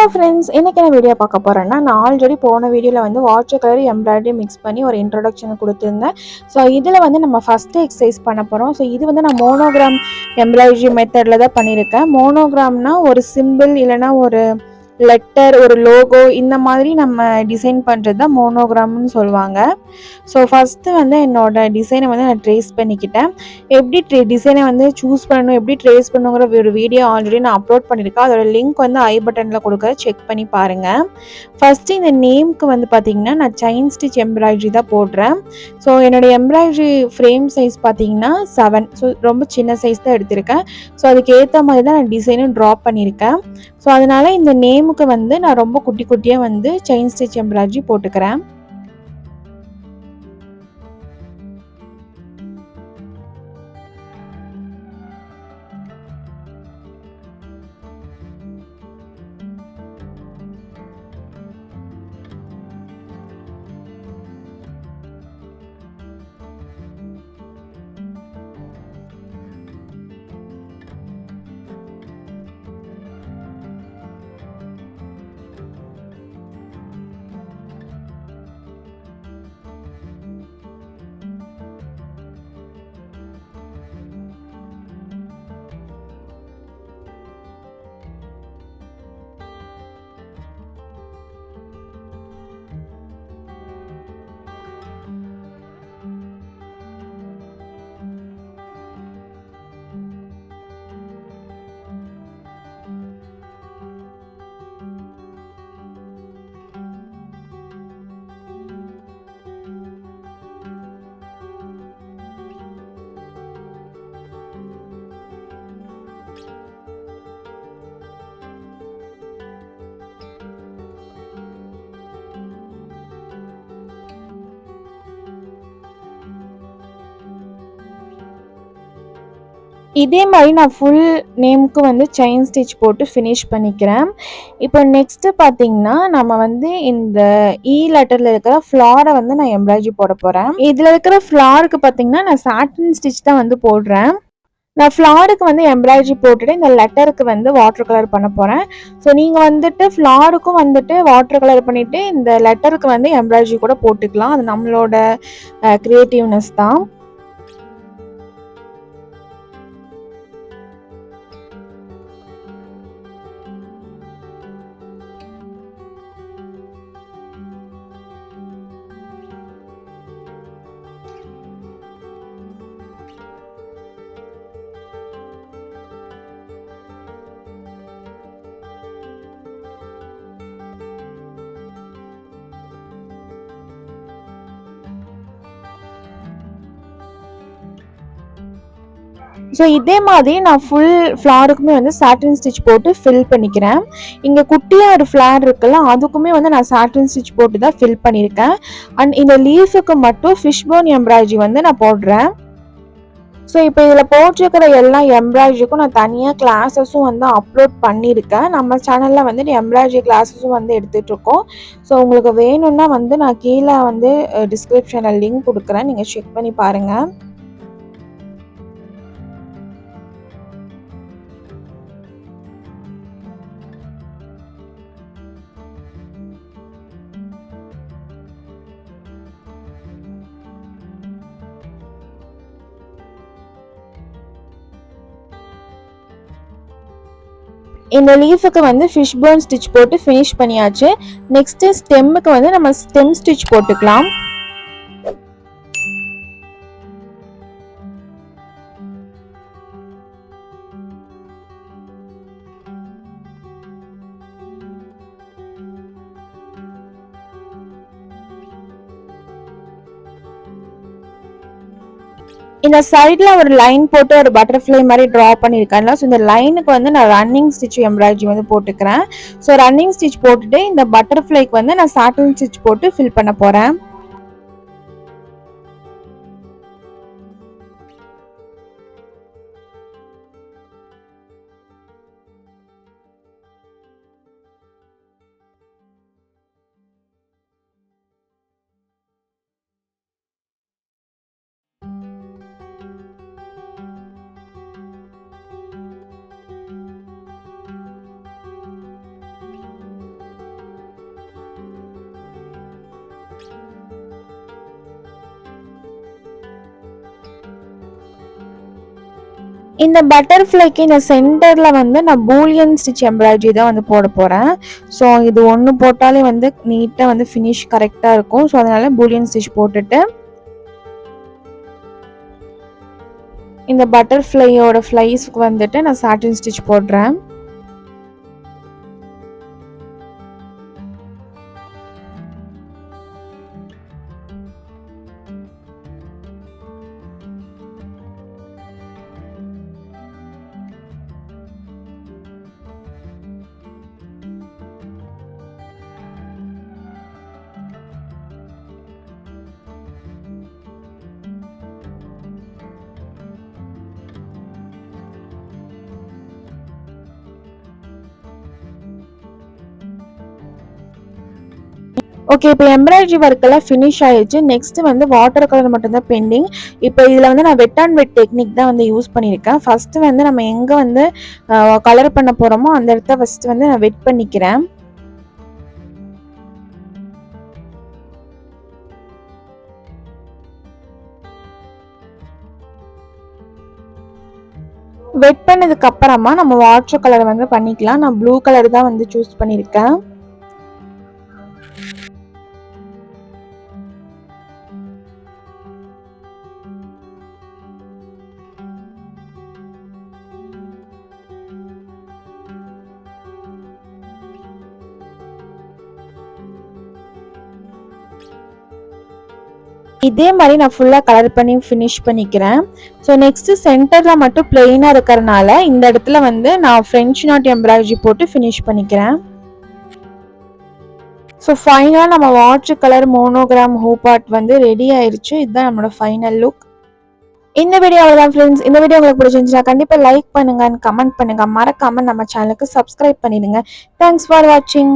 Hello friends, இன்னைக்கு நான் video பார்க்க போறேன்னா நான் ஆல்ரெடி போன வீடியோல வந்து வாட்டர் கலர் எம்ப்ராய்டரி மிக்ஸ் பண்ணி ஒரு இன்ட்ரோடக்ஷன் கொடுத்திருந்தேன். ஸோ இதில் வந்து நம்ம ஃபர்ஸ்ட் எக்ஸசைஸ் பண்ண போகிறோம். ஸோ இது வந்து நான் மோனோகிராம் எம்ப்ராய்டரி மெத்தடில் தான் பண்ணியிருக்கேன். மோனோகிராம்னா ஒரு சிம்பிள் இல்லைனா ஒரு லெட்டர், ஒரு லோகோ இந்த மாதிரி நம்ம டிசைன் பண்ணுறது தான் மோனோகிராம்னு சொல்லுவாங்க. ஸோ ஃபஸ்ட்டு வந்து என்னோடய டிசைனை வந்து நான் ட்ரேஸ் பண்ணிக்கிட்டேன். எப்படி டிசைனை வந்து சூஸ் பண்ணணும், எப்படி ட்ரேஸ் பண்ணுங்கிற ஒரு வீடியோ ஆல்ரெடி நான் அப்லோட் பண்ணியிருக்கேன். அதோட லிங்க் வந்து ஐ பட்டனில் கொடுக்குறேன், செக் பண்ணி பாருங்கள். ஃபஸ்ட்டு இந்த நேம்க்கு வந்து பார்த்திங்கன்னா நான் செயின் ஸ்டிச் எம்ப்ராய்டரி தான் போடுறேன். ஸோ என்னோடய எம்ப்ராய்டரி ஃப்ரேம் சைஸ் பார்த்திங்கன்னா 7. ஸோ ரொம்ப சின்ன சைஸ் தான் எடுத்திருக்கேன். ஸோ அதுக்கு ஏற்ற மாதிரி தான் நான் டிசைனும் ட்ரா பண்ணியிருக்கேன். ஸோ அதனால் இந்த நேமுக்கு வந்து நான் ரொம்ப குட்டி குட்டியாக வந்து செயின் ஸ்டிச் எம்ப்ராய்டரி போட்டுக்கிறேன். இதே மாதிரி நான் ஃபுல் நேமுக்கு வந்து செயின் ஸ்டிச் போட்டு ஃபினிஷ் பண்ணிக்கிறேன். இப்போ நெக்ஸ்ட்டு பார்த்திங்கன்னா நம்ம வந்து இந்த லெட்டரில் இருக்கிற ஃப்ளாரை வந்து நான் எம்ப்ராய்டரி போட போகிறேன். இதில் இருக்கிற ஃப்ளாருக்கு பார்த்திங்கன்னா நான் சாட்டின் ஸ்டிச் தான் வந்து போடுறேன். நான் ஃப்ளாருக்கு வந்து எம்ப்ராய்டரி போட்டுட்டு இந்த லெட்டருக்கு வந்து வாட்டர் கலர் பண்ண போகிறேன். ஸோ நீங்கள் வந்துட்டு ஃப்ளாருக்கும் வந்துட்டு வாட்டர் கலர் பண்ணிவிட்டு இந்த லெட்டருக்கு வந்து எம்ப்ராய்டரி கூட போட்டுக்கலாம். அது நம்மளோட க்ரியேட்டிவ்னஸ் தான். ஸோ இதே மாதிரி நான் ஃபுல் ஃப்ளாருக்குமே வந்து சாட்டின் ஸ்டிச் போட்டு ஃபில் பண்ணிக்கிறேன். இங்கே குட்டியாக ஒரு ஃப்ளார் இருக்குல்ல, அதுக்குமே வந்து நான் சாட்டின் ஸ்டிச் போட்டு தான் ஃபில் பண்ணியிருக்கேன். அண்ட் இந்த லீஃபுக்கு மட்டும் ஃபிஷ் போன் எம்ப்ராய்டரி வந்து நான் போடுறேன். ஸோ இப்போ இதில் போட்டிருக்கிற எல்லா எம்ப்ராய்டரிக்கும் நான் தனியாக கிளாஸஸும் வந்து அப்லோட் பண்ணியிருக்கேன். நம்ம சேனலில் வந்துட்டு எம்ப்ராய்டரி கிளாஸஸும் வந்து எடுத்துகிட்ருக்கோம். ஸோ உங்களுக்கு வேணும்னா வந்து நான் கீழே வந்து டிஸ்கிரிப்ஷனில் லிங்க் கொடுக்குறேன், நீங்கள் செக் பண்ணி பாருங்கள். இந்த லீஃபுக்கு வந்து ஃபிஷ் போன் ஸ்டிச் போட்டு ஃபினிஷ் பண்ணியாச்சு. நெக்ஸ்ட்டு ஸ்டெம்முக்கு வந்து நம்ம ஸ்டெம் ஸ்டிச் போட்டுக்கலாம். இந்த சைடில் ஒரு லைன் போட்டு ஒரு பட்டர்ஃப்ளை மாதிரி ட்ரா பண்ணியிருக்கேன்ல, ஸோ இந்த லைனுக்கு வந்து நான் ரன்னிங் ஸ்டிச் எம்ப்ராய்டரி வந்து போட்டுக்கிறேன். ஸோ ரன்னிங் ஸ்டிச் போட்டுட்டு இந்த பட்டர்ஃப்ளைக்கு வந்து நான் சாட்டின் ஸ்டிச் போட்டு ஃபில் பண்ண போகிறேன். இந்த பட்டர்ஃப்ளைக்கு இந்த சென்டரில் வந்து நான் பூலியன் ஸ்டிச் எம்ப்ராய்டரி தான் வந்து போட போகிறேன். ஸோ இது ஒன்று போட்டாலே வந்து நீட்டாக வந்து ஃபினிஷ் கரெக்டாக இருக்கும். ஸோ அதனால் பூலியன் ஸ்டிச் போட்டுட்டு இந்த பட்டர்ஃப்ளையோட ஃப்ளைஸ்க்கு வந்துட்டு நான் சாட்டின் ஸ்டிச் போடுறேன். ஓகே, இப்போ எம்ப்ராய்டரி ஒர்க்கெல்லாம் ஃபினிஷ் ஆயிடுச்சு. நெக்ஸ்ட் வந்து வாட்டர் கலர் மட்டும்தான் பெண்டிங். இப்போ இதில் வந்து நான் வெட் அண்ட் வெட் டெக்னிக் தான் வந்து யூஸ் பண்ணியிருக்கேன். ஃபஸ்ட்டு வந்து நம்ம எங்கே வந்து கலர் பண்ண போகிறோமோ அந்த இடத்த ஃபஸ்ட்டு வந்து நான் வெட் பண்ணிக்கிறேன். வெட் பண்ணதுக்கு அப்புறமா நம்ம வாட்டர் கலர் வந்து பண்ணிக்கலாம். நான் ப்ளூ கலர் தான் வந்து சூஸ் பண்ணியிருக்கேன். இதே மாதிரி நான் ஃபுல்லாக கலர் பண்ணி ஃபினிஷ் பண்ணிக்கிறேன். ஸோ நெக்ஸ்ட்டு சென்டரில் மட்டும் பிளெயினாக இருக்கிறனால இந்த இடத்துல வந்து நான் ஃப்ரெஞ்ச் நாட் எம்ப்ராய்டரி போட்டு ஃபினிஷ் பண்ணிக்கிறேன். ஸோ ஃபைனலாக நம்ம water colour monogram hoop art வந்து ரெடி ஆயிடுச்சு. இதுதான் நம்மளோட ஃபைனல் லுக். இந்த வீடியோ அவ்வளோதான் ஃப்ரெண்ட்ஸ். இந்த வீடியோ உங்களுக்கு பிடிச்சிருந்துச்சுன்னா கண்டிப்பாக லைக் பண்ணுங்க அண்ட் கமெண்ட் பண்ணுங்க. மறக்காம நம்ம சேனலுக்கு சப்ஸ்கிரைப் பண்ணிடுங்க. தேங்க்ஸ் ஃபார் வாட்சிங்.